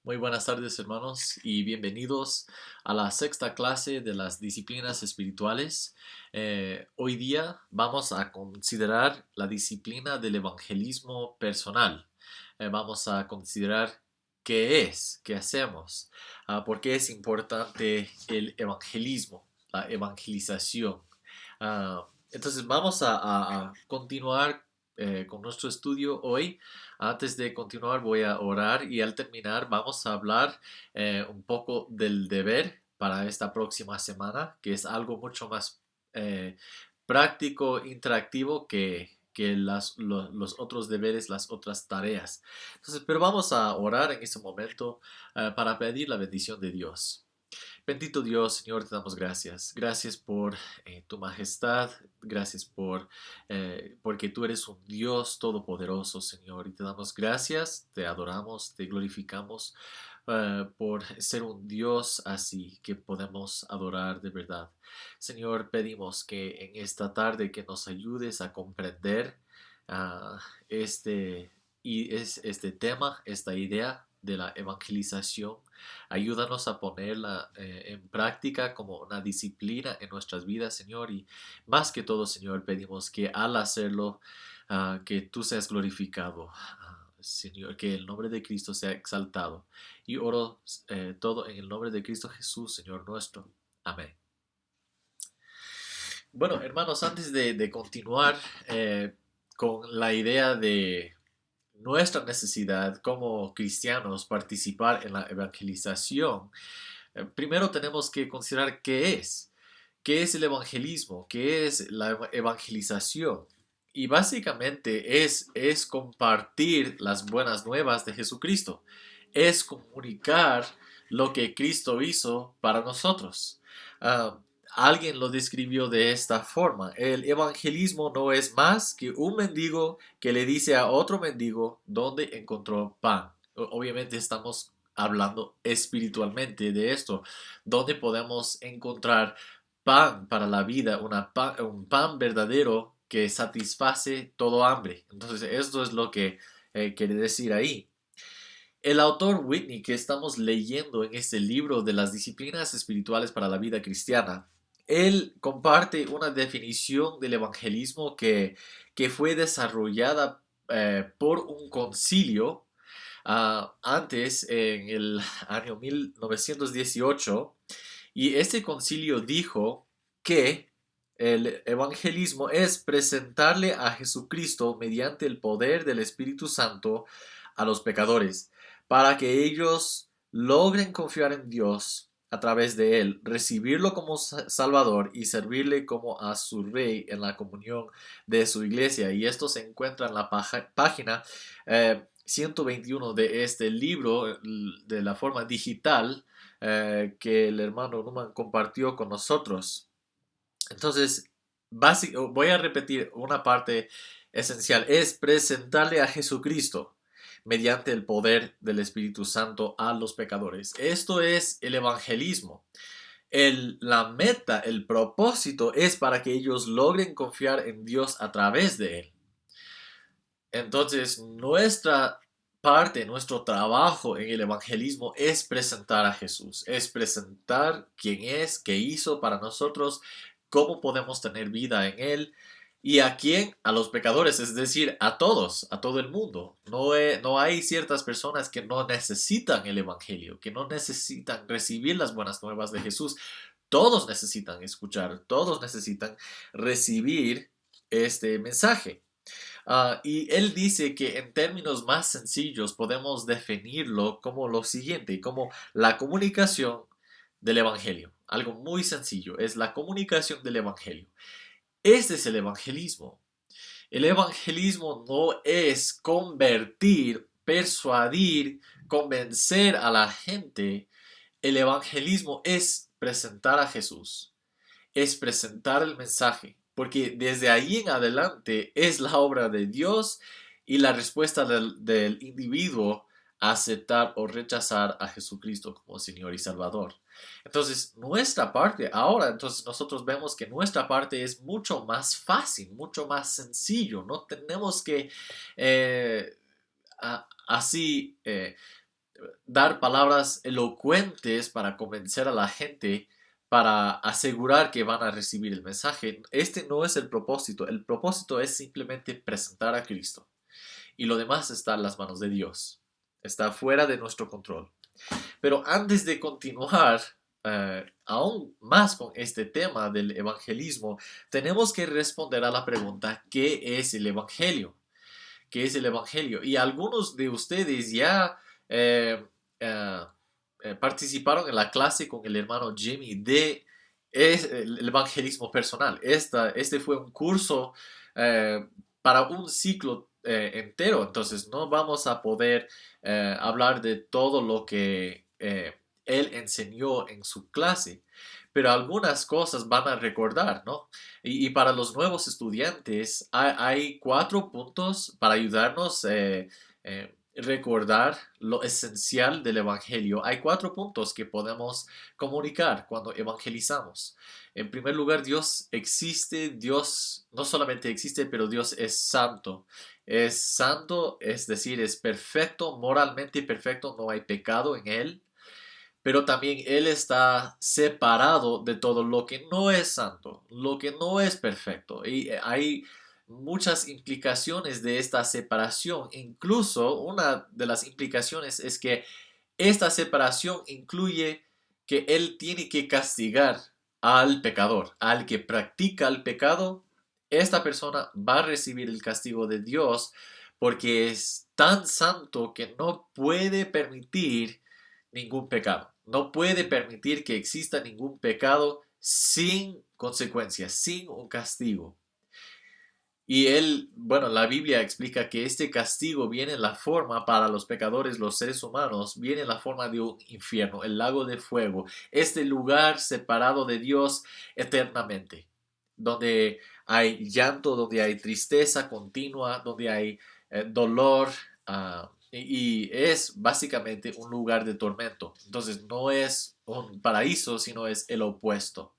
Muy buenas tardes, hermanos, y bienvenidos a la sexta clase de las disciplinas espirituales. Hoy día vamos a considerar la disciplina del evangelismo personal. Vamos a considerar qué hacemos, por qué es importante el evangelismo, la evangelización. Entonces vamos a continuar con nuestro estudio hoy. Antes de continuar voy a orar y al terminar vamos a hablar un poco del deber para esta próxima semana, que es algo mucho más eh, práctico, interactivo que los otros deberes, las otras tareas. Entonces, pero vamos a orar en este momento para pedir la bendición de Dios. Bendito Dios, Señor, te damos gracias. Gracias por tu majestad. Gracias porque tú eres un Dios todopoderoso, Señor. Y te damos gracias, te adoramos, te glorificamos por ser un Dios así que podemos adorar de verdad. Señor, pedimos que en esta tarde que nos ayudes a comprender ah, este, este tema, esta idea de la evangelización. Ayúdanos a ponerla en práctica como una disciplina en nuestras vidas, Señor. Y más que todo, Señor, pedimos que al hacerlo, que tú seas glorificado, Señor, que el nombre de Cristo sea exaltado. Y oro todo en el nombre de Cristo Jesús, Señor nuestro. Amén. Bueno, hermanos, antes de continuar con la idea de nuestra necesidad como cristianos participar en la evangelización, primero tenemos que considerar qué es el evangelismo, qué es la evangelización. Y básicamente es compartir las buenas nuevas de Jesucristo, es comunicar lo que Cristo hizo para nosotros. Ah, Alguien lo describió de esta forma: el evangelismo no es más que un mendigo que le dice a otro mendigo dónde encontró pan. Obviamente estamos hablando espiritualmente de esto, donde podemos encontrar pan para la vida, un pan verdadero que satisface todo hambre. Entonces, esto es lo que quiere decir ahí. El autor Whitney, que estamos leyendo en este libro de las disciplinas espirituales para la vida cristiana, él comparte una definición del evangelismo que fue desarrollada por un concilio antes, en el año 1918, y este concilio dijo que el evangelismo es presentarle a Jesucristo mediante el poder del Espíritu Santo a los pecadores, para que ellos logren confiar en Dios a través de él, recibirlo como Salvador y servirle como a su Rey en la comunión de su iglesia. Y esto se encuentra en la página 121 de este libro de la forma digital que el hermano Numan compartió con nosotros. Entonces, voy a repetir una parte esencial: es presentarle a Jesucristo mediante el poder del Espíritu Santo a los pecadores. Esto es el evangelismo. La meta, el propósito es para que ellos logren confiar en Dios a través de él. Entonces, nuestra parte, nuestro trabajo en el evangelismo es presentar a Jesús, es presentar quién es, qué hizo para nosotros, cómo podemos tener vida en Él. ¿Y a quién? A los pecadores, es decir, a todos, a todo el mundo. No hay ciertas personas que no necesitan el Evangelio, que no necesitan recibir las buenas nuevas de Jesús. Todos necesitan escuchar, todos necesitan recibir este mensaje. Y él dice que en términos más sencillos podemos definirlo como lo siguiente: como la comunicación del Evangelio. Algo muy sencillo, es la comunicación del Evangelio. Este es el evangelismo. El evangelismo no es convertir, persuadir, convencer a la gente. El evangelismo es presentar a Jesús, es presentar el mensaje, porque desde ahí en adelante es la obra de Dios y la respuesta del individuo a aceptar o rechazar a Jesucristo como Señor y Salvador. Entonces, nuestra parte, ahora, entonces nosotros vemos que nuestra parte es mucho más fácil, mucho más sencillo. No tenemos que así dar palabras elocuentes para convencer a la gente, para asegurar que van a recibir el mensaje. Este no es el propósito. El propósito es simplemente presentar a Cristo. Y lo demás está en las manos de Dios. Está fuera de nuestro control. Pero antes de continuar aún más con este tema del evangelismo, tenemos que responder a la pregunta: ¿qué es el evangelio? ¿Qué es el evangelio? Y algunos de ustedes ya eh, eh, participaron en la clase con el hermano Jimmy de el evangelismo personal. Este fue un curso para un ciclo entero, entonces no vamos a poder hablar de todo lo que él enseñó en su clase, pero algunas cosas van a recordar, ¿no? Y para los nuevos estudiantes hay 4 puntos para ayudarnos recordar lo esencial del Evangelio. Hay 4 puntos que podemos comunicar cuando evangelizamos. En primer lugar, Dios existe. Dios no solamente existe, pero Dios es santo. Es santo, es decir, es perfecto, moralmente perfecto, no hay pecado en él, pero también Él está separado de todo lo que no es santo, lo que no es perfecto. Y hay muchas implicaciones de esta separación. Incluso una de las implicaciones es que esta separación incluye que Él tiene que castigar al pecador, al que practica el pecado. Esta persona va a recibir el castigo de Dios porque es tan santo que no puede permitir ningún pecado. No puede permitir que exista ningún pecado sin consecuencias, sin un castigo. Y él, bueno, la Biblia explica que este castigo viene en la forma para los pecadores, los seres humanos, viene en la forma de un infierno, el lago de fuego, este lugar separado de Dios eternamente, donde hay llanto, donde hay tristeza continua, donde hay dolor, y es básicamente un lugar de tormento. Entonces no es un paraíso, sino es el opuesto.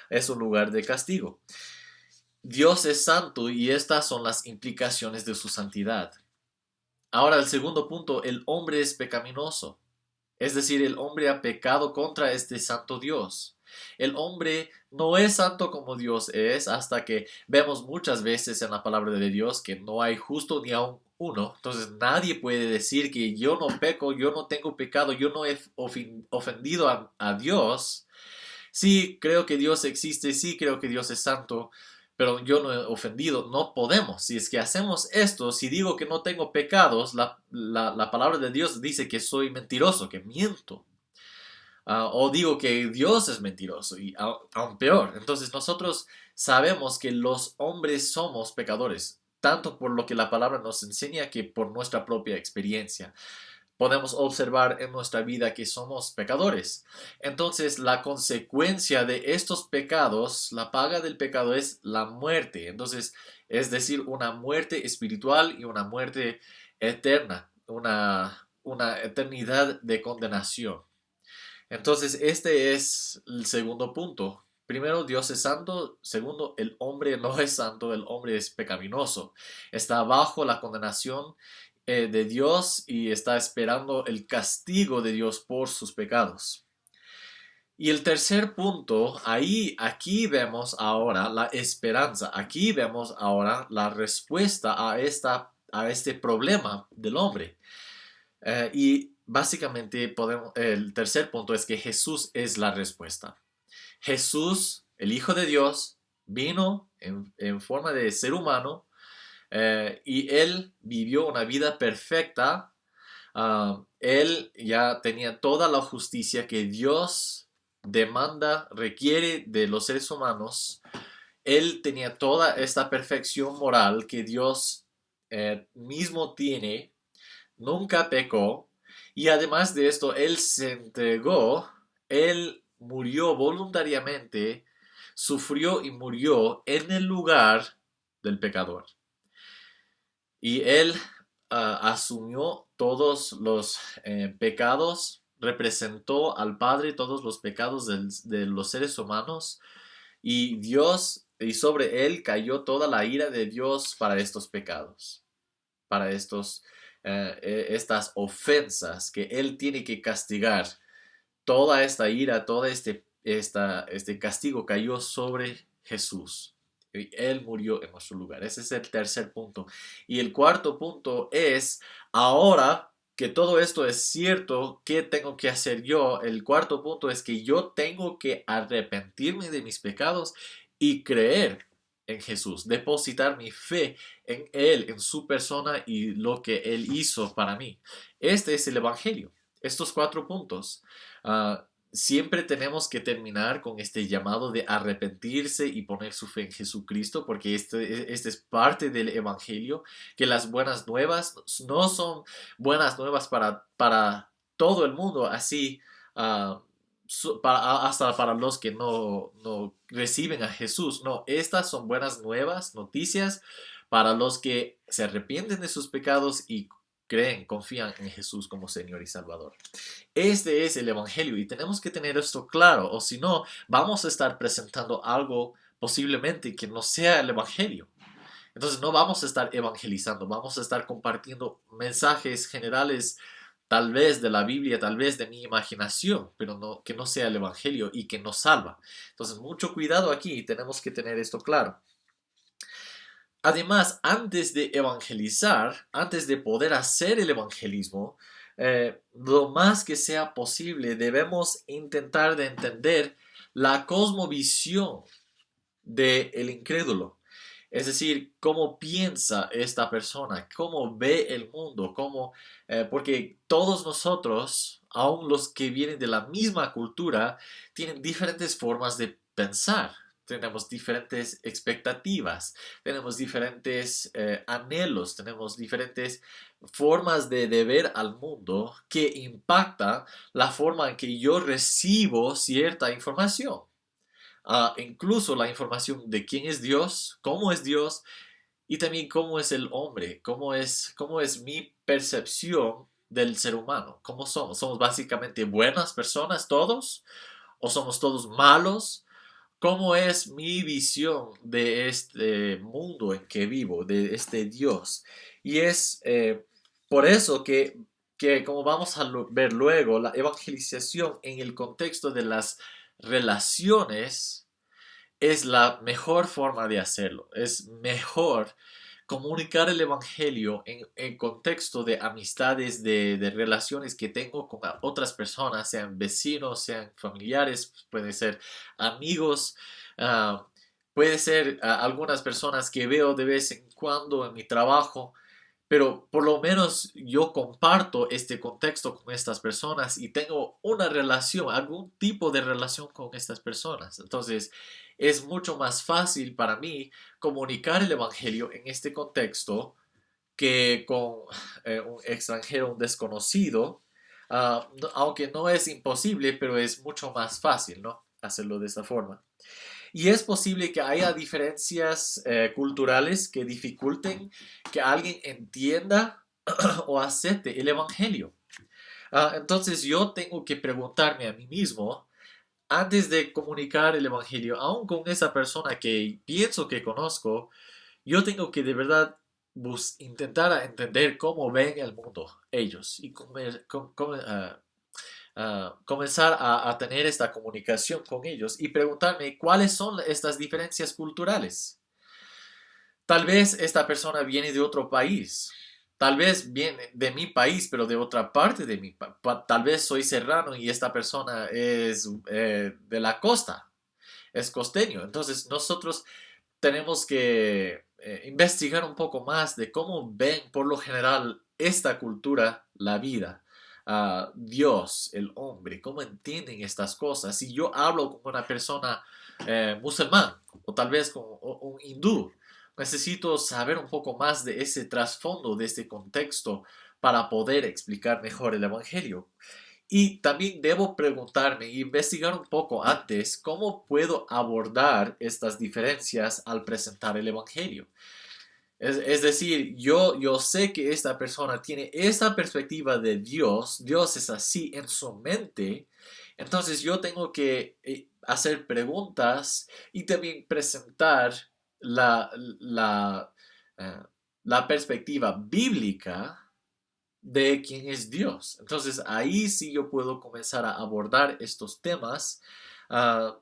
Es un lugar de castigo. Dios es santo y estas son las implicaciones de su santidad. Ahora, el segundo punto: el hombre es pecaminoso. Es decir, el hombre ha pecado contra este santo Dios. El hombre no es santo como Dios es, hasta que vemos muchas veces en la palabra de Dios que no hay justo ni aun uno. Entonces nadie puede decir que yo no peco, yo no tengo pecado, yo no he ofendido a Dios. Sí, creo que Dios existe, sí, creo que Dios es santo, pero yo no he ofendido. No podemos. Si es que hacemos esto, si digo que no tengo pecados, la palabra de Dios dice que soy mentiroso, que miento. O digo que Dios es mentiroso, y aún peor. Entonces nosotros sabemos que los hombres somos pecadores, tanto por lo que la palabra nos enseña que por nuestra propia experiencia. Podemos observar en nuestra vida que somos pecadores. Entonces, la consecuencia de estos pecados, la paga del pecado, es la muerte. Entonces, es decir, una muerte espiritual y una muerte eterna, una eternidad de condenación. Entonces, este es el segundo punto. Primero, Dios es santo. Segundo, el hombre no es santo, el hombre es pecaminoso. Está bajo la condenación de Dios y está esperando el castigo de Dios por sus pecados. Y el tercer punto, aquí vemos ahora la esperanza, aquí vemos ahora la respuesta a este problema del hombre. Y básicamente el tercer punto es que Jesús es la respuesta. Jesús, el Hijo de Dios, vino en forma de ser humano, y él vivió una vida perfecta. Él ya tenía toda la justicia que Dios demanda, requiere de los seres humanos. Él tenía toda esta perfección moral que Dios mismo tiene. Nunca pecó. Y además de esto, Él se entregó. Él murió voluntariamente, sufrió y murió en el lugar del pecador. Y Él asumió todos los pecados, representó al Padre todos los pecados de los seres humanos, y sobre Él cayó toda la ira de Dios para estos pecados, para estos estas ofensas, que Él tiene que castigar. Toda esta ira, todo este castigo cayó sobre Jesús. Y Él murió en nuestro lugar. Ese es el tercer punto. Y el cuarto punto es, ahora que todo esto es cierto, ¿qué tengo que hacer yo? El cuarto punto es que yo tengo que arrepentirme de mis pecados y creer en Jesús, depositar mi fe en Él, en su persona y lo que Él hizo para mí. Este es el Evangelio. Estos cuatro puntos. Siempre tenemos que terminar con este llamado de arrepentirse y poner su fe en Jesucristo, porque este es parte del Evangelio, que las buenas nuevas no son buenas nuevas para todo el mundo, así hasta para los que no reciben a Jesús. No, estas son buenas nuevas, noticias para los que se arrepienten de sus pecados y creen, confían en Jesús como Señor y Salvador. Este es el Evangelio y tenemos que tener esto claro, o si no, vamos a estar presentando algo posiblemente que no sea el Evangelio. Entonces no vamos a estar evangelizando, vamos a estar compartiendo mensajes generales, tal vez de la Biblia, tal vez de mi imaginación, pero no, que no sea el Evangelio y que nos salva. Entonces mucho cuidado aquí, tenemos que tener esto claro. Además, antes de evangelizar, antes de poder hacer el evangelismo, lo más que sea posible debemos intentar de entender la cosmovisión del incrédulo. Es decir, cómo piensa esta persona, cómo ve el mundo, porque todos nosotros, aun los que vienen de la misma cultura, tienen diferentes formas de pensar. Tenemos diferentes expectativas, tenemos diferentes anhelos, tenemos diferentes formas de ver al mundo que impacta la forma en que yo recibo cierta información. Incluso la información de quién es Dios y también cómo es el hombre, cómo es mi percepción del ser humano, cómo somos. ¿Somos básicamente buenas personas todos o somos todos malos? ¿Cómo es mi visión de este mundo en que vivo, de este Dios? Y es por eso que, como vamos a ver luego, la evangelización en el contexto de las relaciones es la mejor forma de hacerlo. Es mejor comunicar el Evangelio en contexto de amistades, de relaciones que tengo con otras personas, sean vecinos, sean familiares, puede ser amigos, ah, puede ser algunas personas que veo de vez en cuando en mi trabajo. Pero por lo menos yo comparto este contexto con estas personas y tengo una relación, algún tipo de relación con estas personas. Entonces es mucho más fácil para mí comunicar el Evangelio en este contexto que con un extranjero, un desconocido, aunque no es imposible, pero es mucho más fácil, ¿no? Hacerlo de esta forma. Y es posible que haya diferencias culturales que dificulten que alguien entienda o acepte el Evangelio. Entonces yo tengo que preguntarme a mí mismo, antes de comunicar el Evangelio, aún con esa persona que pienso que conozco, yo tengo que de verdad intentar entender cómo ven el mundo ellos y comenzar a tener esta comunicación con ellos y preguntarme cuáles son estas diferencias culturales. Tal vez esta persona viene de otro país. Tal vez viene de mi país, pero de otra parte de mi país. Tal vez soy serrano y esta persona es de la costa, es costeño. Entonces nosotros tenemos que investigar un poco más de cómo ven por lo general esta cultura la vida. Dios, el hombre, cómo entienden estas cosas. Si yo hablo con una persona musulmán o tal vez con un hindú, necesito saber un poco más de ese trasfondo, de este contexto para poder explicar mejor el Evangelio. Y también debo preguntarme e investigar un poco antes cómo puedo abordar estas diferencias al presentar el Evangelio. Es decir, yo sé que esta persona tiene esta perspectiva de Dios, Dios es así en su mente, entonces yo tengo que hacer preguntas y también presentar la, la, eh, la perspectiva bíblica de quién es Dios. Entonces ahí sí yo puedo comenzar a abordar estos temas ah,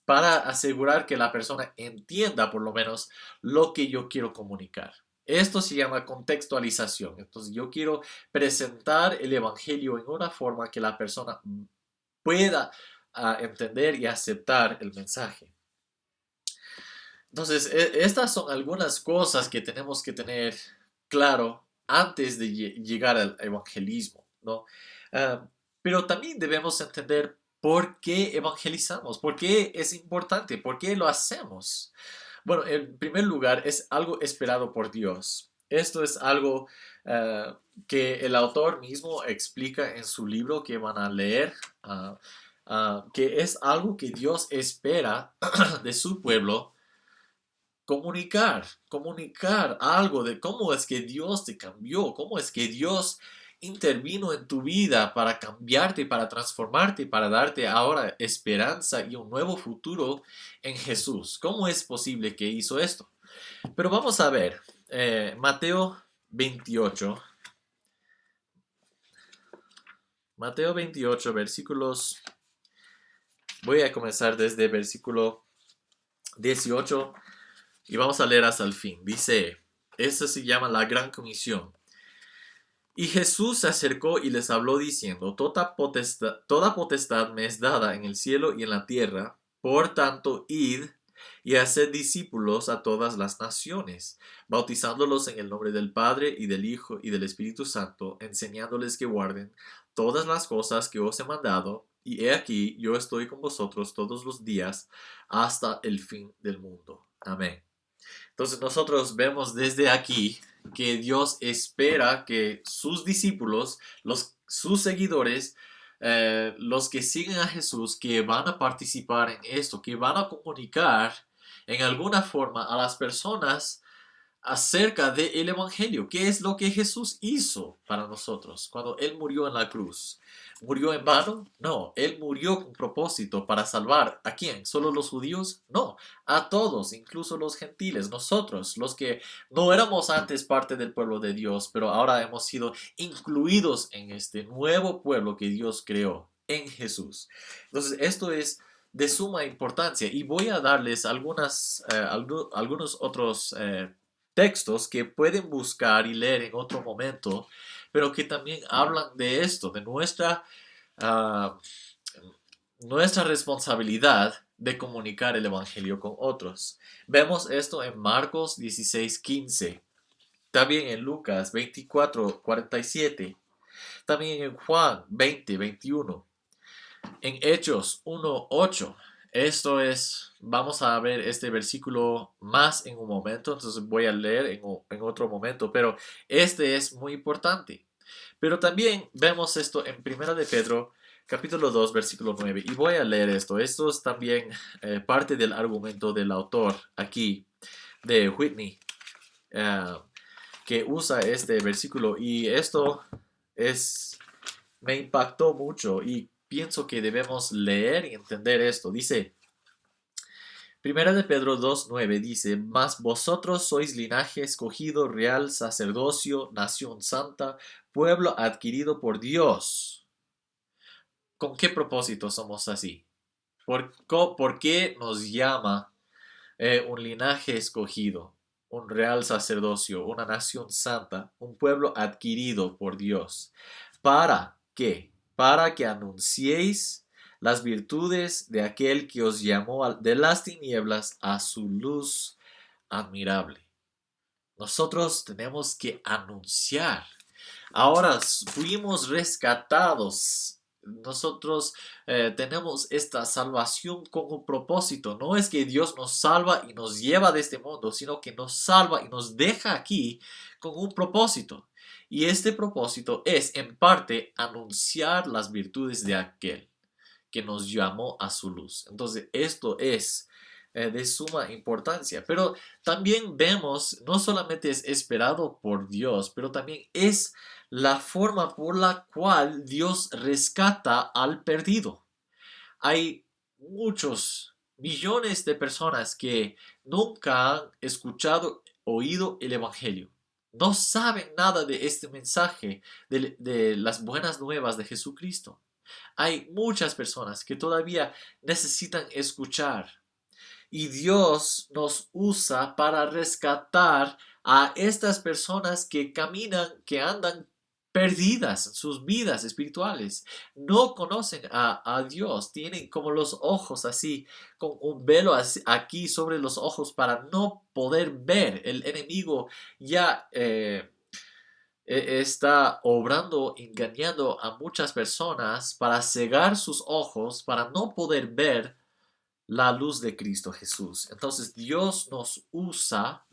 para asegurar que la persona entienda por lo menos lo que yo quiero comunicar. Esto se llama contextualización. Entonces yo quiero presentar el Evangelio en una forma que la persona pueda entender y aceptar el mensaje. Entonces, estas son algunas cosas que tenemos que tener claro antes de llegar al evangelismo, ¿no? Ah, pero también debemos entender por qué evangelizamos, por qué es importante, por qué lo hacemos. Bueno, en primer lugar, es algo esperado por Dios. Esto es algo que el autor mismo explica en su libro que van a leer, que es algo que Dios espera de su pueblo comunicar algo de cómo es que Dios te cambió, cómo es que Dios intervino en tu vida para cambiarte, para transformarte, para darte ahora esperanza y un nuevo futuro en Jesús. ¿Cómo es posible que hizo esto? Pero vamos a ver, Mateo 28, Mateo 28, versículos, voy a comenzar desde versículo 18 y vamos a leer hasta el fin. Dice, eso se llama la gran comisión. Y Jesús se acercó y les habló diciendo, toda potestad me es dada en el cielo y en la tierra, por tanto, id y haced discípulos a todas las naciones, bautizándolos en el nombre del Padre y del Hijo y del Espíritu Santo, enseñándoles que guarden todas las cosas que os he mandado, y he aquí, yo estoy con vosotros todos los días hasta el fin del mundo. Amén. Entonces nosotros vemos desde aquí que Dios espera que sus discípulos, sus seguidores, los que siguen a Jesús, que van a participar en esto, que van a comunicar en alguna forma a las personas acerca del Evangelio. ¿Qué es lo que Jesús hizo para nosotros cuando Él murió en la cruz? ¿Murió en vano? No, Él murió con propósito para salvar. ¿A quién? ¿Solo los judíos? No, a todos, incluso los gentiles, nosotros, los que no éramos antes parte del pueblo de Dios, pero ahora hemos sido incluidos en este nuevo pueblo que Dios creó en Jesús. Entonces, esto es de suma importancia y voy a darles algunos otros textos que pueden buscar y leer en otro momento, pero que también hablan de esto, de ah, nuestra responsabilidad de comunicar el Evangelio con otros. Vemos esto en Marcos 16:15, también en Lucas 24:47, también en Juan 20:21, en Hechos 1:8. Esto es, vamos a ver este versículo más en un momento, entonces voy a leer en otro momento, pero este es muy importante. Pero también vemos esto en 1 de Pedro, capítulo 2, versículo 9, y voy a leer esto. Esto es también parte del argumento del autor aquí, de Whitney, eh, que usa este versículo, y esto me impactó mucho y pienso que debemos leer y entender esto. Dice, Primera de Pedro 2:9 dice, mas vosotros sois linaje escogido, real sacerdocio, nación santa, pueblo adquirido por Dios. ¿Con qué propósito somos así? ¿Por qué nos llama un linaje escogido, un real sacerdocio, una nación santa, un pueblo adquirido por Dios? ¿Para qué? Para que anunciéis las virtudes de aquel que os llamó de las tinieblas a su luz admirable. Nosotros tenemos que anunciar. Ahora fuimos rescatados. Nosotros tenemos esta salvación con un propósito. No es que Dios nos salva y nos lleva de este mundo, sino que nos salva y nos deja aquí con un propósito. Y este propósito es, en parte, anunciar las virtudes de aquel que nos llamó a su luz. Entonces, esto es de suma importancia. Pero también vemos, no solamente es esperado por Dios, pero también es la forma por la cual Dios rescata al perdido. Hay muchos, millones de personas que nunca han escuchado, oído el Evangelio. No saben nada de este mensaje, de las buenas nuevas de Jesucristo. Hay muchas personas que todavía necesitan escuchar. Y Dios nos usa para rescatar a estas personas que caminan, que andan perdidas en sus vidas espirituales. No conocen a Dios. Tienen como los ojos así, con un velo aquí sobre los ojos para no poder ver. El enemigo ya está obrando, engañando a muchas personas para cegar sus ojos, para no poder ver la luz de Cristo Jesús. Entonces Dios nos usa,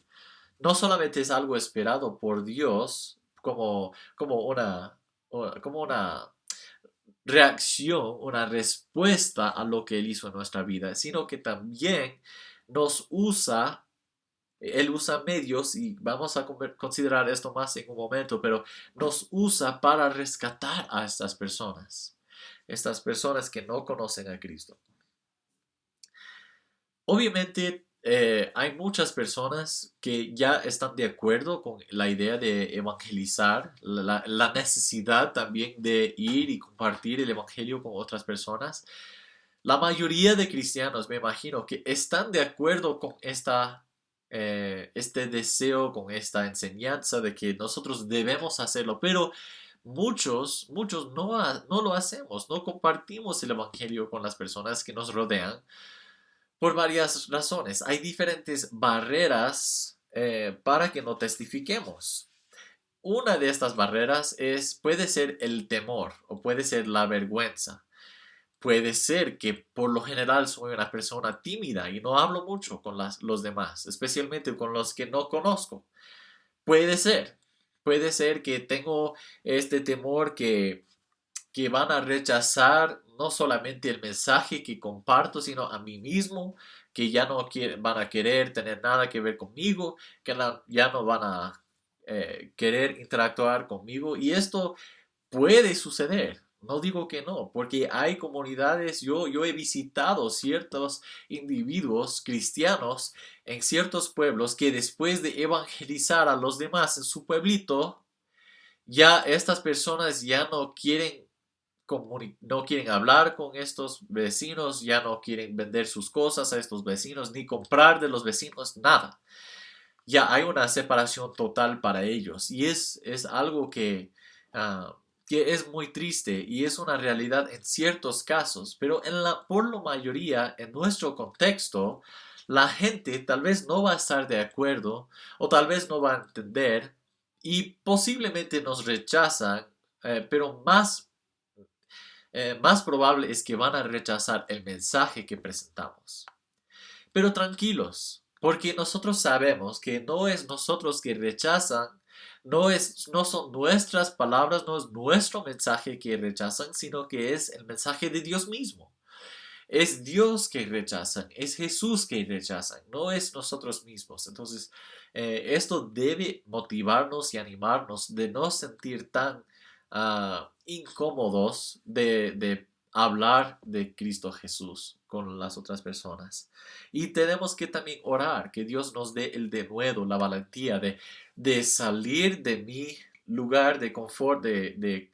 no solamente es algo esperado por Dios como una reacción, una respuesta a lo que Él hizo en nuestra vida, sino que también nos usa. Él usa medios y vamos a considerar esto más en un momento, pero nos usa para rescatar a estas personas que no conocen a Cristo. Obviamente, hay muchas personas que ya están de acuerdo con la idea de evangelizar, la necesidad también de ir y compartir el evangelio con otras personas. La mayoría de cristianos, me imagino, que están de acuerdo con este deseo, con esta enseñanza de que nosotros debemos hacerlo, pero muchos no lo hacemos, no compartimos el evangelio con las personas que nos rodean por varias razones. Hay diferentes barreras para que no testifiquemos. Una de estas barreras puede ser el temor o puede ser la vergüenza. Puede ser que por lo general soy una persona tímida y no hablo mucho con los demás, especialmente con los que no conozco. Puede ser. Puede ser que tengo este temor que van a rechazar no solamente el mensaje que comparto, sino a mí mismo, que ya no van a querer tener nada que ver conmigo, que ya no van a querer interactuar conmigo. Y esto puede suceder. No digo que no, porque hay comunidades, yo he visitado ciertos individuos cristianos en ciertos pueblos que después de evangelizar a los demás en su pueblito, ya estas personas ya no quieren hablar con estos vecinos, ya no quieren vender sus cosas a estos vecinos, ni comprar de los vecinos, nada. Ya hay una separación total para ellos y es algo que es muy triste y es una realidad en ciertos casos, pero por lo mayoría, en nuestro contexto, la gente tal vez no va a estar de acuerdo o tal vez no va a entender y posiblemente nos rechazan, pero más probable es que van a rechazar el mensaje que presentamos. Pero tranquilos, porque nosotros sabemos que no es nosotros que rechazan, no son nuestras palabras, no es nuestro mensaje que rechazan, sino que es el mensaje de Dios mismo. Es Dios que rechazan, es Jesús que rechazan, no es nosotros mismos. Entonces, esto debe motivarnos y animarnos de no sentir tan incómodos de hablar de Cristo Jesús con las otras personas. Y tenemos que también orar, que Dios nos dé el denuedo, la valentía de salir de mi lugar de confort, en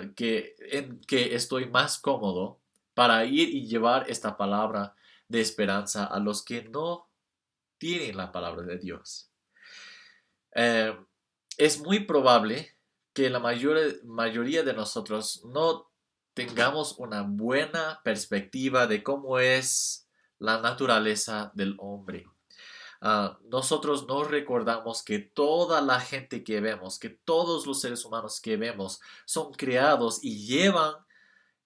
que estoy más cómodo para ir y llevar esta palabra de esperanza a los que no tienen la palabra de Dios. Eh, es muy probable que la mayoría de nosotros no tengamos una buena perspectiva de cómo es la naturaleza del hombre. Nosotros no recordamos que toda la gente que vemos, que todos los seres humanos que vemos son creados y llevan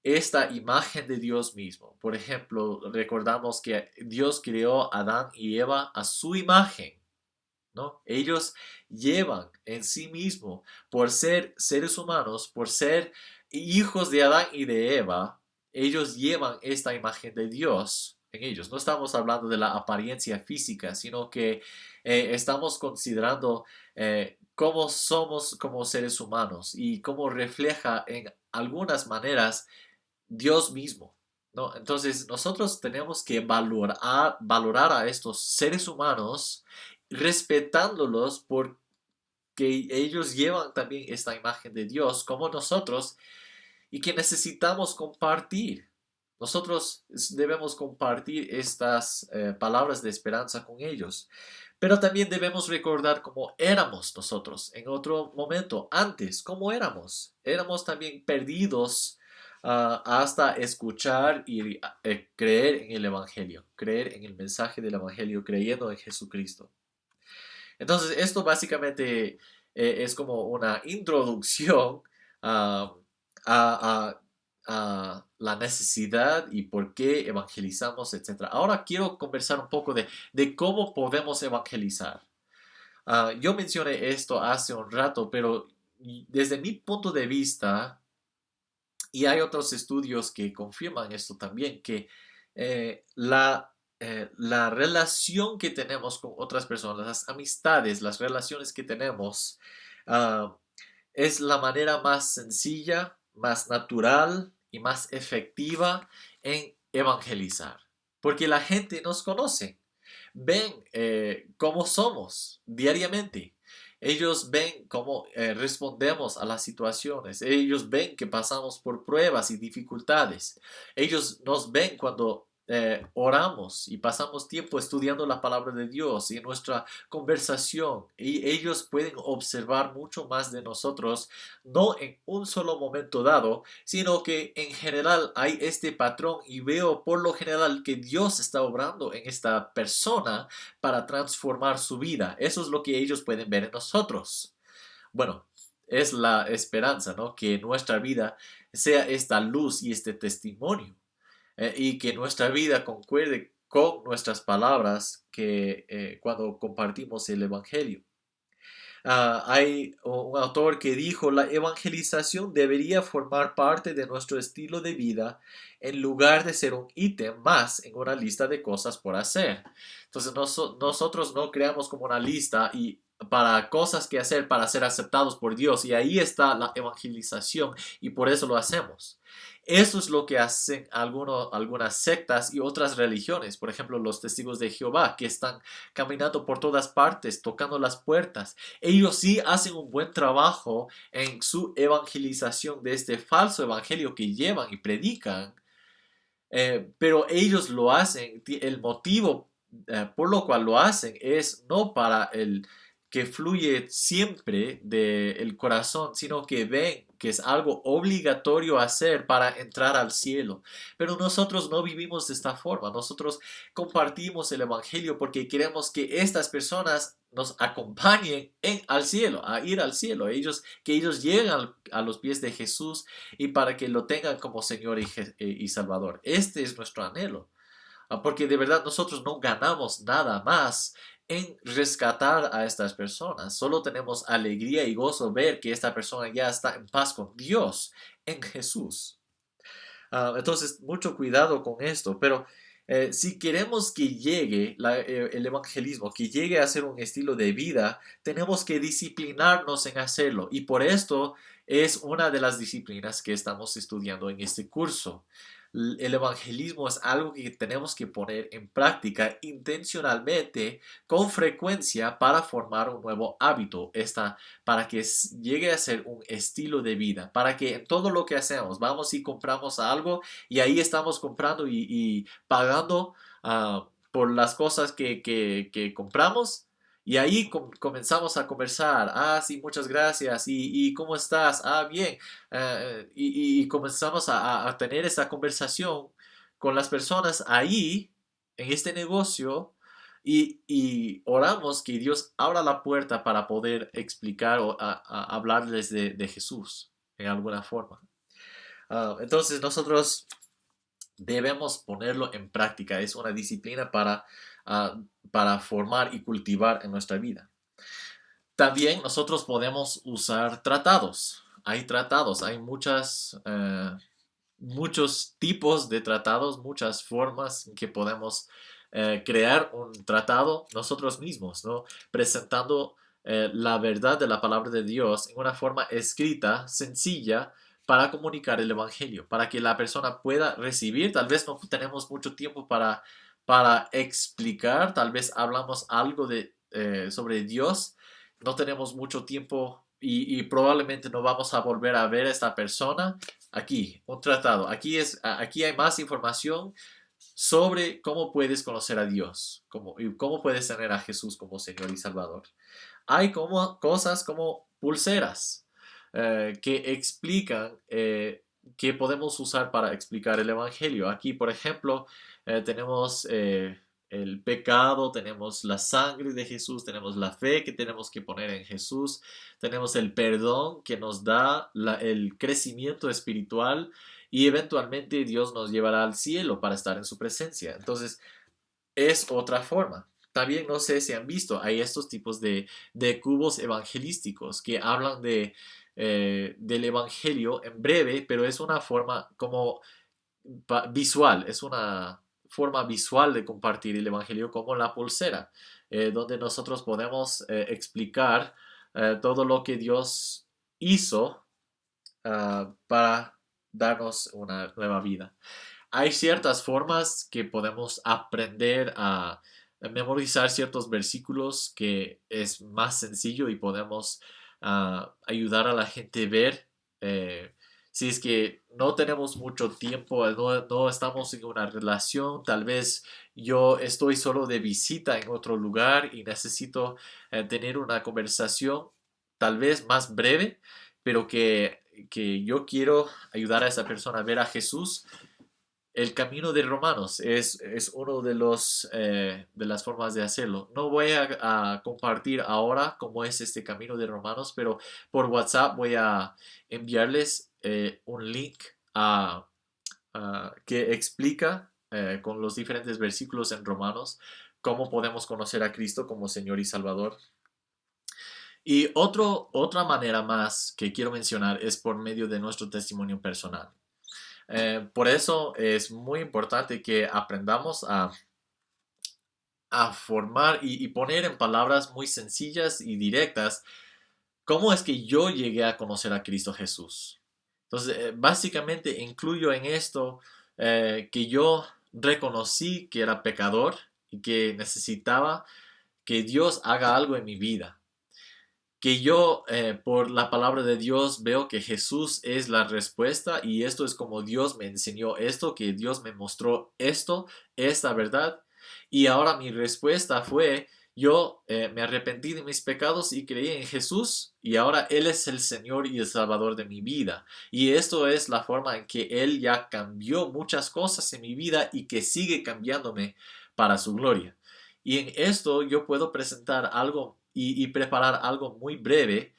esta imagen de Dios mismo. Por ejemplo, recordamos que Dios creó a Adán y Eva a su imagen, ¿no? Ellos llevan en sí mismo, por ser seres humanos, por ser hijos de Adán y de Eva, ellos llevan esta imagen de Dios en ellos. No estamos hablando de la apariencia física, sino que estamos considerando cómo somos como seres humanos y cómo refleja en algunas maneras Dios mismo, ¿no? Entonces nosotros tenemos que valorar a estos seres humanos respetándolos que ellos llevan también esta imagen de Dios como nosotros y que necesitamos compartir. Nosotros debemos compartir estas palabras de esperanza con ellos. Pero también debemos recordar cómo éramos nosotros en otro momento, antes, cómo éramos. Éramos también perdidos hasta escuchar y creer en el Evangelio, creer en el mensaje del Evangelio, creyendo en Jesucristo. Entonces, esto básicamente es como una introducción ah, a, a la necesidad y por qué evangelizamos, etc. Ahora quiero conversar un poco de cómo podemos evangelizar. Yo mencioné esto hace un rato, pero desde mi punto de vista, y hay otros estudios que confirman esto también, que la relación que tenemos con otras personas, las amistades, las relaciones que tenemos, ah, es la manera más sencilla, más natural y más efectiva en evangelizar. Porque la gente nos conoce, ven cómo somos diariamente. Ellos ven cómo respondemos a las situaciones. Ellos ven que pasamos por pruebas y dificultades. Ellos nos ven cuando oramos y pasamos tiempo estudiando la palabra de Dios y en nuestra conversación. Y ellos pueden observar mucho más de nosotros, no en un solo momento dado, sino que en general hay este patrón y veo por lo general que Dios está obrando en esta persona para transformar su vida. Eso es lo que ellos pueden ver en nosotros. Bueno, es la esperanza, ¿no? Que nuestra vida sea esta luz y este testimonio y que nuestra vida concuerde con nuestras palabras que cuando compartimos el Evangelio. Hay un autor que dijo, la evangelización debería formar parte de nuestro estilo de vida en lugar de ser un ítem más en una lista de cosas por hacer. Entonces nosotros no creamos como una lista y para cosas que hacer para ser aceptados por Dios y ahí está la evangelización y por eso lo hacemos. Eso es lo que hacen algunas sectas y otras religiones, por ejemplo los testigos de Jehová que están caminando por todas partes, tocando las puertas. Ellos sí hacen un buen trabajo en su evangelización de este falso evangelio que llevan y predican, pero ellos lo hacen, el motivo por lo cual lo hacen es no para el que fluye siempre del corazón, sino que ven que es algo obligatorio hacer para entrar al cielo. Pero nosotros no vivimos de esta forma, nosotros compartimos el Evangelio porque queremos que estas personas nos acompañen al cielo, a ir al cielo, que ellos lleguen a los pies de Jesús y para que lo tengan como Señor y Salvador. Este es nuestro anhelo, porque de verdad nosotros no ganamos nada más en rescatar a estas personas. Solo tenemos alegría y gozo ver que esta persona ya está en paz con Dios en Jesús. Entonces, mucho cuidado con esto, pero si queremos que llegue el evangelismo, que llegue a ser un estilo de vida, tenemos que disciplinarnos en hacerlo. Y por esto es una de las disciplinas que estamos estudiando en este curso. El evangelismo es algo que tenemos que poner en práctica intencionalmente, con frecuencia, para formar un nuevo hábito, para que llegue a ser un estilo de vida, para que en todo lo que hacemos, vamos y compramos algo y ahí estamos comprando y pagando por las cosas que compramos. Y ahí comenzamos a conversar. Ah, sí, muchas gracias. ¿Y cómo estás? Ah, bien. Y comenzamos a tener esa conversación con las personas ahí, en este negocio, y oramos que Dios abra la puerta para poder explicar o hablarles de Jesús en alguna forma. Entonces nosotros debemos ponerlo en práctica. Es una disciplina para formar y cultivar en nuestra vida. También nosotros podemos usar tratados. Hay tratados, hay muchos tipos de tratados, muchas formas en que podemos crear un tratado nosotros mismos, ¿no? Presentando la verdad de la palabra de Dios en una forma escrita, sencilla, para comunicar el Evangelio, para que la persona pueda recibir. Tal vez no tenemos mucho tiempo para explicar, tal vez hablamos algo sobre Dios no tenemos mucho tiempo y probablemente no vamos a volver a ver a esta persona. Aquí, un tratado. Aquí hay más información sobre cómo puedes conocer a Dios y cómo puedes tener a Jesús como Señor y Salvador. Hay como cosas como pulseras que explican, que podemos usar para explicar el Evangelio. Aquí, por ejemplo, tenemos el pecado, tenemos la sangre de Jesús, tenemos la fe que tenemos que poner en Jesús, tenemos el perdón que nos da el crecimiento espiritual y eventualmente Dios nos llevará al cielo para estar en su presencia. Entonces, es otra forma. También no sé si han visto, hay estos tipos de cubos evangelísticos que hablan del evangelio en breve, pero es una forma como visual, es una forma visual de compartir el evangelio como la pulsera, donde nosotros podemos explicar todo lo que Dios hizo para darnos una nueva vida. Hay ciertas formas que podemos aprender a memorizar ciertos versículos que es más sencillo y podemos ayudar a la gente a ver. Si es que no tenemos mucho tiempo, no estamos en una relación, tal vez yo estoy solo de visita en otro lugar y necesito tener una conversación tal vez más breve, pero que yo quiero ayudar a esa persona a ver a Jesús. El camino de Romanos es uno de las formas de hacerlo. No voy a compartir ahora cómo es este camino de Romanos, pero por WhatsApp voy a enviarles un link que explica con los diferentes versículos en Romanos cómo podemos conocer a Cristo como Señor y Salvador. Y otra manera más que quiero mencionar es por medio de nuestro testimonio personal. Por eso es muy importante que aprendamos a formar y poner en palabras muy sencillas y directas cómo es que yo llegué a conocer a Cristo Jesús. Entonces, básicamente incluyo en esto que yo reconocí que era pecador y que necesitaba que Dios haga algo en mi vida, que yo por la palabra de Dios veo que Jesús es la respuesta y esto es como Dios me enseñó esto, que Dios me mostró esto, esta verdad. Y ahora mi respuesta fue, yo me arrepentí de mis pecados y creí en Jesús y ahora Él es el Señor y el Salvador de mi vida. Y esto es la forma en que Él ya cambió muchas cosas en mi vida y que sigue cambiándome para su gloria. Y en esto yo puedo presentar algo y preparar algo muy breve,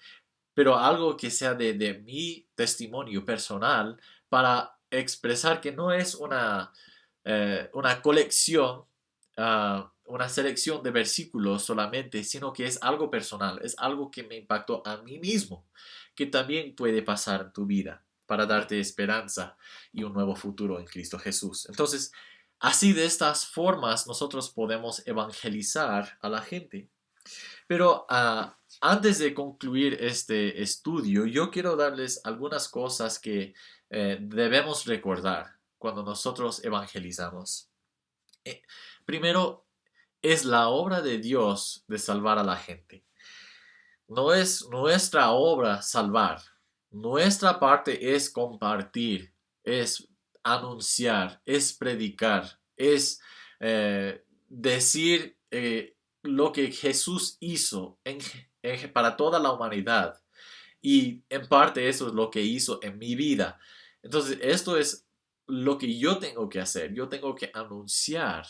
pero algo que sea de mi testimonio personal para expresar que no es una colección, una selección de versículos solamente, sino que es algo personal, es algo que me impactó a mí mismo, que también puede pasar en tu vida para darte esperanza y un nuevo futuro en Cristo Jesús. Entonces, así de estas formas nosotros podemos evangelizar a la gente. Pero antes de concluir este estudio, yo quiero darles algunas cosas que debemos recordar cuando nosotros evangelizamos. Eh, Primero, es la obra de Dios de salvar a la gente. No es nuestra obra salvar. Nuestra parte es compartir, es anunciar, es predicar, es decir lo que Jesús hizo para toda la humanidad. Y en parte eso es lo que hizo en mi vida. Entonces, esto es lo que yo tengo que hacer. Yo tengo que anunciar.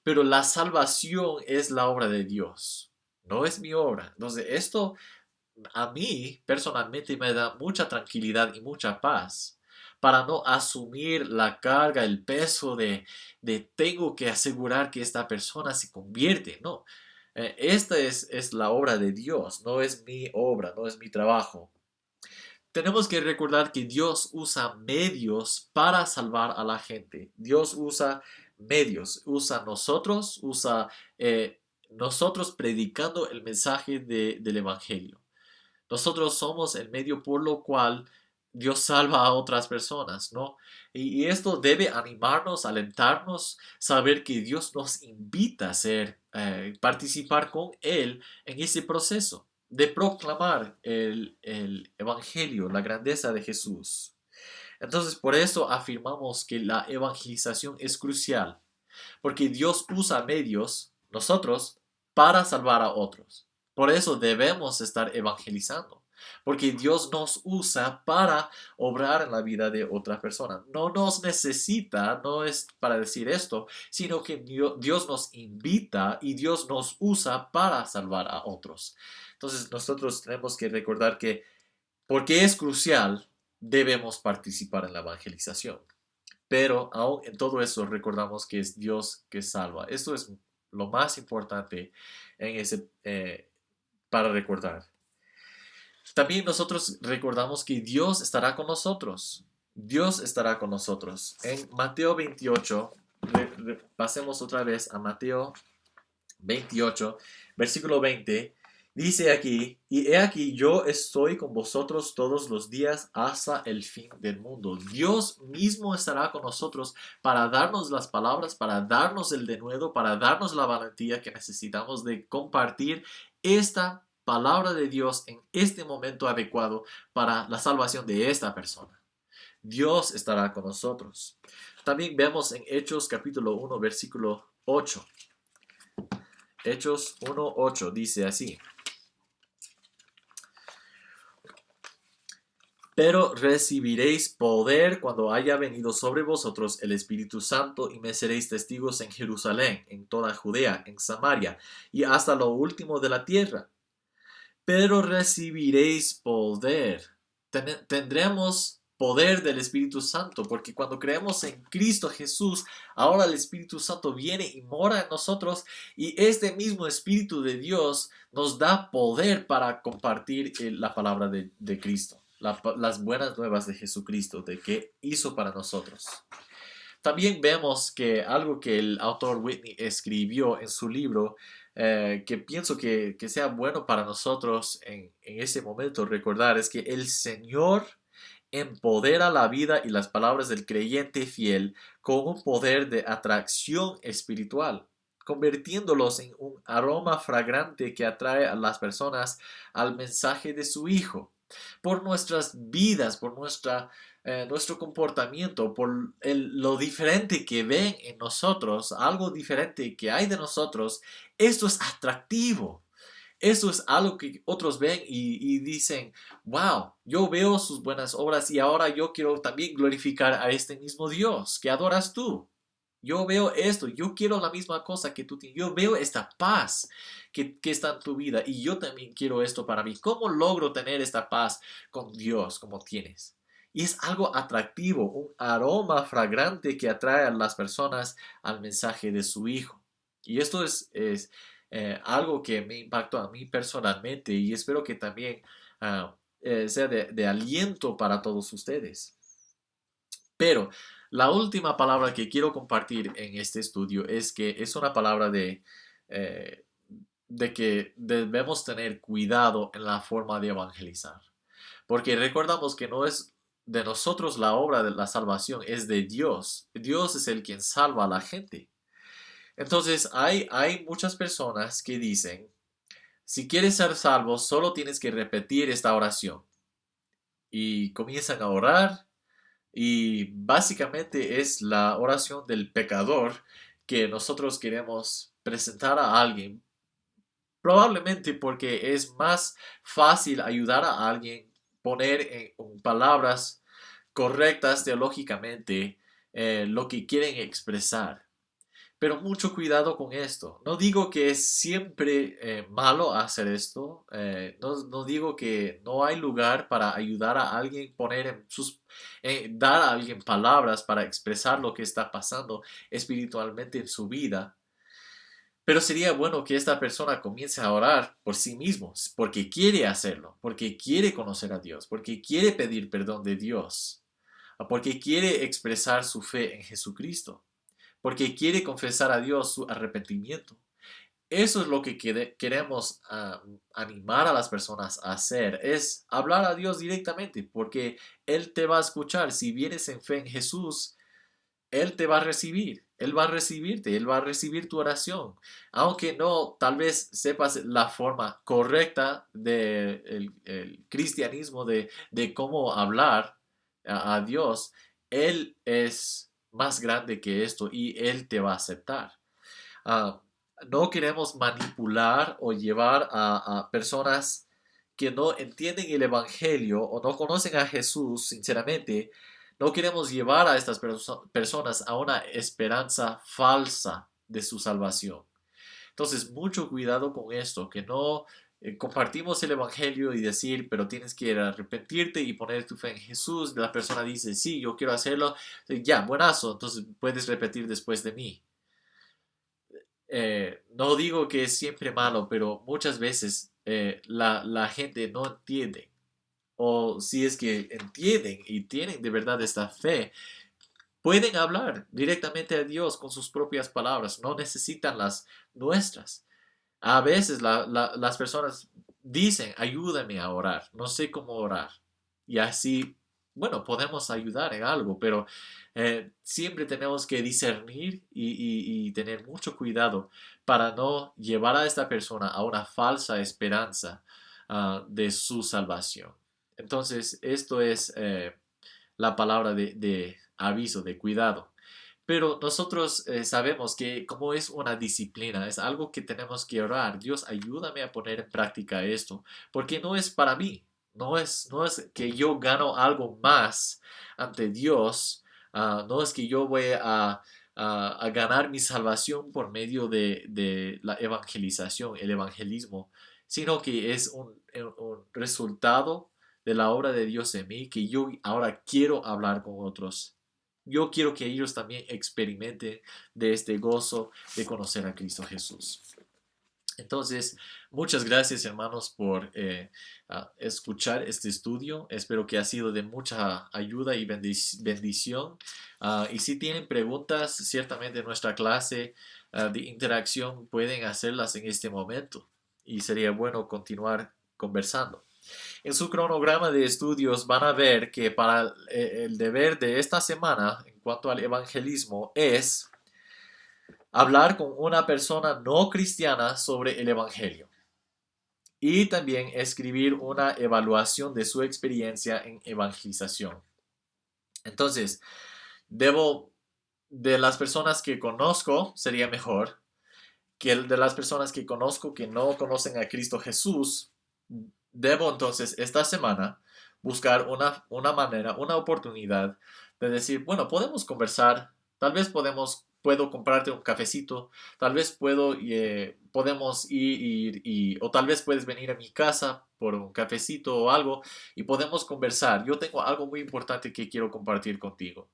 Pero la salvación es la obra de Dios. No es mi obra. Entonces, esto a mí personalmente me da mucha tranquilidad y mucha paz para no asumir la carga, el peso de tengo que asegurar que esta persona se convierte. No, esta es la obra de Dios, no es mi obra, no es mi trabajo. Tenemos que recordar que Dios usa medios para salvar a la gente. Dios usa medios, usa nosotros, usa nosotros predicando el mensaje del Evangelio. Nosotros somos el medio por lo cual Dios salva a otras personas, ¿no? Y esto debe animarnos, alentarnos, saber que Dios nos invita a participar con Él en ese proceso. de proclamar el Evangelio, la grandeza de Jesús. Entonces, por eso afirmamos que la evangelización es crucial, porque Dios usa medios, nosotros, para salvar a otros. Por eso debemos estar evangelizando, porque Dios nos usa para obrar en la vida de otra persona. No nos necesita, no es para decir esto, sino que Dios nos invita y Dios nos usa para salvar a otros. Entonces nosotros tenemos que recordar que porque es crucial, debemos participar en la evangelización. Pero aún en todo eso recordamos que es Dios que salva. Esto es lo más importante en para recordar. También nosotros recordamos que Dios estará con nosotros. Dios estará con nosotros. En Mateo 28, pasemos otra vez a Mateo 28, versículo 20. Dice aquí, y he aquí yo estoy con vosotros todos los días hasta el fin del mundo. Dios mismo estará con nosotros para darnos las palabras, para darnos el denuedo, para darnos la valentía que necesitamos de compartir esta palabra de Dios en este momento adecuado para la salvación de esta persona. Dios estará con nosotros. También vemos en Hechos capítulo 1, versículo 8. Hechos 1:8 dice así. Pero recibiréis poder cuando haya venido sobre vosotros el Espíritu Santo y me seréis testigos en Jerusalén, en toda Judea, en Samaria y hasta lo último de la tierra. Pero recibiréis poder. Tendremos poder del Espíritu Santo, porque cuando creemos en Cristo Jesús, ahora el Espíritu Santo viene y mora en nosotros y este mismo Espíritu de Dios nos da poder para compartir la palabra de Cristo, las buenas nuevas de Jesucristo, de que hizo para nosotros. También vemos que algo que el autor Whitney escribió en su libro, que pienso que sea bueno para nosotros en ese momento recordar, es que el Señor empodera la vida y las palabras del creyente fiel con un poder de atracción espiritual, convirtiéndolos en un aroma fragrante que atrae a las personas al mensaje de su Hijo. Por nuestras vidas, por nuestro comportamiento, por lo diferente que ven en nosotros, algo diferente que hay de nosotros, esto es atractivo. Eso es algo que otros ven y dicen, wow, yo veo sus buenas obras y ahora yo quiero también glorificar a este mismo Dios que adoras tú. Yo veo esto, yo quiero la misma cosa que tú tienes. Yo veo esta paz que está en tu vida y yo también quiero esto para mí. ¿Cómo logro tener esta paz con Dios como tienes? Y es algo atractivo, un aroma fragrante que atrae a las personas al mensaje de su Hijo. Y esto es algo que me impactó a mí personalmente y espero que también sea de aliento para todos ustedes. Pero la última palabra que quiero compartir en este estudio es que es una palabra eh, de que debemos tener cuidado en la forma de evangelizar. Porque recordamos que no es de nosotros la obra de la salvación, es de Dios. Dios es el quien salva a la gente. Entonces hay muchas personas que dicen, si quieres ser salvo, solo tienes que repetir esta oración. Y comienzan a orar y básicamente es la oración del pecador que nosotros queremos presentar a alguien. Probablemente porque es más fácil ayudar a alguien, poner en palabras correctas teológicamente lo que quieren expresar. Pero mucho cuidado con esto. No digo que es siempre malo hacer esto. No digo que no hay lugar para ayudar a alguien, dar a alguien palabras para expresar lo que está pasando espiritualmente en su vida. Pero sería bueno que esta persona comience a orar por sí mismo, porque quiere hacerlo, porque quiere conocer a Dios, porque quiere pedir perdón de Dios, porque quiere expresar su fe en Jesucristo, porque quiere confesar a Dios su arrepentimiento. Eso es lo que queremos animar a las personas a hacer, es hablar a Dios directamente, porque Él te va a escuchar. Si vienes en fe en Jesús, Él te va a recibir. Él va a recibirte, Él va a recibir tu oración. Aunque no tal vez sepas la forma correcta del el cristianismo, de cómo hablar a Dios, Él es más grande que esto y Él te va a aceptar. Ah, no queremos manipular o llevar a personas que no entienden el Evangelio o no conocen a Jesús sinceramente. No queremos llevar a estas personas a una esperanza falsa de su salvación. Entonces, mucho cuidado con esto, que no compartimos el Evangelio y decir, pero tienes que arrepentirte y poner tu fe en Jesús. La persona dice, sí, yo quiero hacerlo. Ya, buenazo, entonces puedes repetir después de mí. No digo que es siempre malo, pero muchas veces la gente no entiende. O si es que entienden y tienen de verdad esta fe, pueden hablar directamente a Dios con sus propias palabras, no necesitan las nuestras. A veces las personas dicen, ayúdame a orar, no sé cómo orar. Y así, bueno, podemos ayudar en algo, pero siempre tenemos que discernir y tener mucho cuidado para no llevar a esta persona a una falsa esperanza de su salvación. Entonces, esto es la palabra de aviso, de cuidado. Pero nosotros sabemos que como es una disciplina, es algo que tenemos que orar. Dios, ayúdame a poner en práctica esto, porque no es para mí, no es que yo gano algo más ante Dios, no es que yo voy a ganar mi salvación por medio de la evangelización, el evangelismo, sino que es un resultado de la obra de Dios en mí, que yo ahora quiero hablar con otros. Yo quiero que ellos también experimenten de este gozo de conocer a Cristo Jesús. Entonces, muchas gracias hermanos por escuchar este estudio. Espero que ha sido de mucha ayuda y bendición. Y si tienen preguntas, ciertamente en nuestra clase de interacción pueden hacerlas en este momento. Y sería bueno continuar conversando. En su cronograma de estudios van a ver que para el deber de esta semana en cuanto al evangelismo es hablar con una persona no cristiana sobre el evangelio y también escribir una evaluación de su experiencia en evangelización. Entonces, debo de las personas que conozco sería mejor que el de las personas que conozco que no conocen a Cristo Jesús. Debo entonces esta semana buscar una manera, una oportunidad de decir, bueno, podemos conversar, tal vez puedo comprarte un cafecito, tal vez podemos o tal vez puedes venir a mi casa por un cafecito o algo y podemos conversar. Yo tengo algo muy importante que quiero compartir contigo.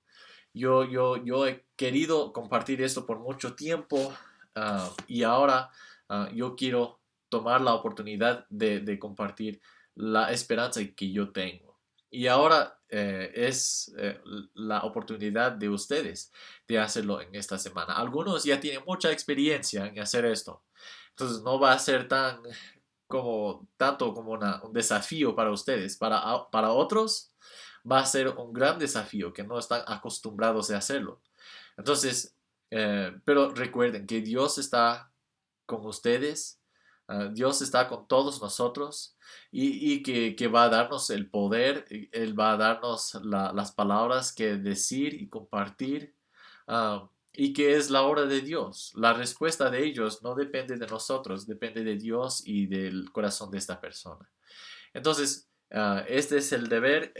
Yo he querido compartir esto por mucho tiempo y ahora yo quiero tomar la oportunidad de compartir la esperanza que yo tengo. Y ahora es la oportunidad de ustedes de hacerlo en esta semana. Algunos ya tienen mucha experiencia en hacer esto. Entonces no va a ser tanto como un desafío para ustedes. Para otros va a ser un gran desafío que no están acostumbrados a hacerlo. Entonces, pero recuerden que Dios está con ustedes, Dios está con todos nosotros y que va a darnos el poder, Él va a darnos las palabras que decir y compartir. Y que es la obra de Dios. La respuesta de ellos no depende de nosotros, depende de Dios y del corazón de esta persona. Entonces, este es el deber.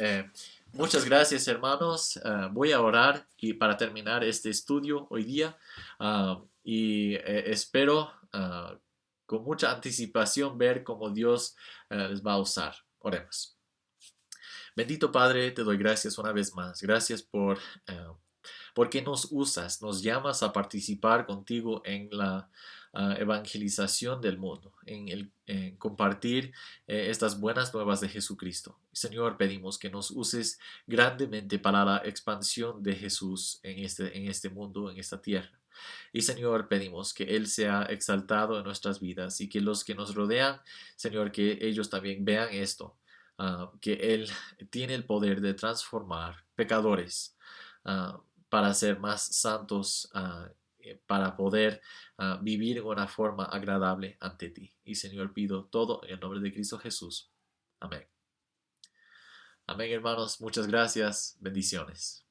Muchas gracias, hermanos. Voy a orar y para terminar este estudio hoy día y espero con mucha anticipación ver cómo Dios les va a usar. Oremos. Bendito Padre, te doy gracias una vez más. Gracias porque nos usas, nos llamas a participar contigo en la evangelización del mundo, en compartir estas buenas nuevas de Jesucristo. Señor, pedimos que nos uses grandemente para la expansión de Jesús en este mundo, en esta tierra. Y Señor, pedimos que Él sea exaltado en nuestras vidas y que los que nos rodean, Señor, que ellos también vean esto, que Él tiene el poder de transformar pecadores para ser más santos, para poder vivir en una forma agradable ante ti. Y Señor, pido todo en el nombre de Cristo Jesús. Amén. Amén, hermanos. Muchas gracias. Bendiciones.